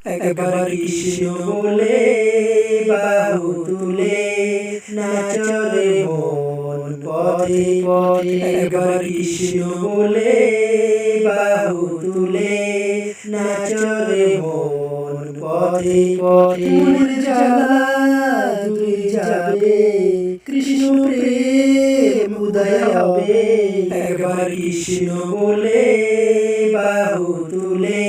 একবার কৃষ্ণ বলে বাহু তুলে নাচরে মন পথে পথে। একবার কৃষ্ণ বলে বাহু তুলে নাচরে মন পথে পথে। মনের জ্বালা দূরে যাবে, কৃষ্ণ প্রেম উদয় হবে। একবার কৃষ্ণ বলে বাহু তুলে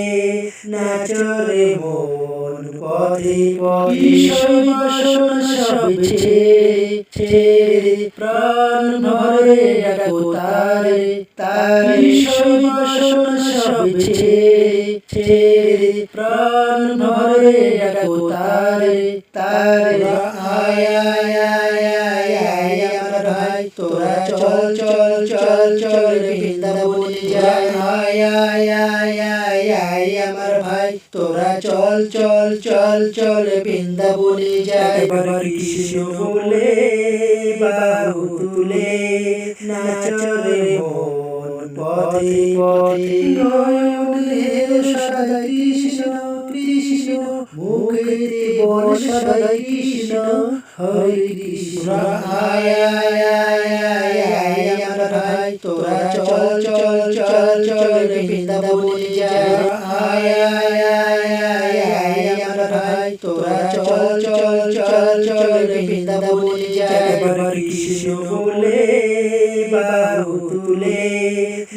নাচরে মন পথে পথে। বিষয় বাসনা সব ছেড়ে প্রাণ ভরে ডাকো তারে তারে। বিষয় বাসনা সব ছেড়ে প্রাণ ভরে ডাকো তারে তারে। আয় আয় আয় আয় আয় আমার ভাই, তোরা চল চল চল চল বৃন্দাবনে যাই। আয় আয় আয় আয় আয় আমার ভাই, তোরা চল চল চল চল বৃন্দাবনে যাই। একবার কৃষ্ণ বলে বাহু তুলে নাচরে মন পথে পথে। নয়নের সদা কৃষ্ণ কৃষ্ণ, মুখেতে বল সদা কৃষ্ণ হরে কৃষ্ণ। আয় আয় আয় আয় আয় আমার ভাই, তোরা চল চল চল চল বৃন্দাবনে যাই। আয় আয় আয় আয় আয় আমার ভাই, তোরা চল চল চল চল বৃন্দাবনে যাই। একবার কৃষ্ণ বলে বাহু তুলে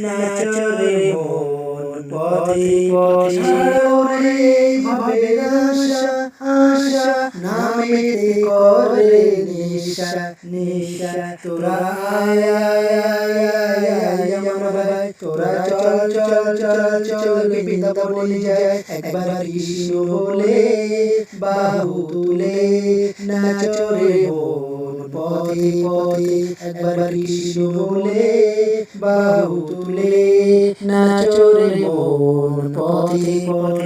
নাচরে মন পথে পথে। ভবের আশা আশা নামেতে করে নেশা নেশা। তোরা আয় আয় আয় আয় আয় আমার ভাই, তোরা চল চল চল চল বৃন্দাবনে যাই। একবার কৃষ্ণ বলে বাহু তুলে নাচরে মন পথে পথে। একবার কৃষ্ণ বলে বাহু তুলে নাচরে মন পথে পথে।